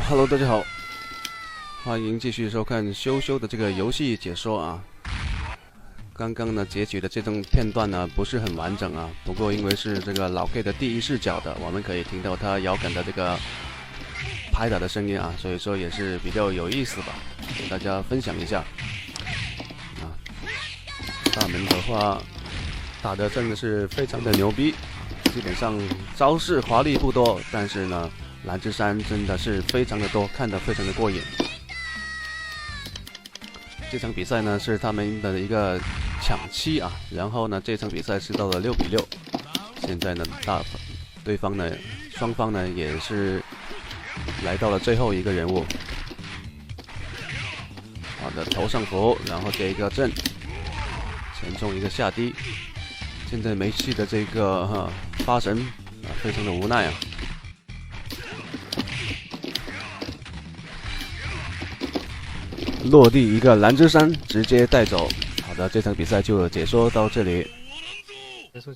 Hello， 大家好，欢迎继续收看羞羞的这个游戏解说啊。刚刚呢截取的这段片段呢不是很完整啊，不过因为是这个老 K 的第一视角的，我们可以听到他摇杆的这个拍打的声音啊，所以说也是比较有意思吧，给大家分享一下啊。大门的话打的真的是非常的牛逼，基本上招式华丽不多，但是呢蓝之山真的是非常的多，看得非常的过瘾。这场比赛呢是他们的一个抢七啊，然后呢这场比赛是到了6比6，现在呢对方呢双方呢也是来到了最后一个人物。好的，头上符，然后这一个震，前冲一个下低。现在没气的这个发神啊，非常的无奈啊。落地一个蓝之山直接带走。好的，这场比赛就解说到这里。结束。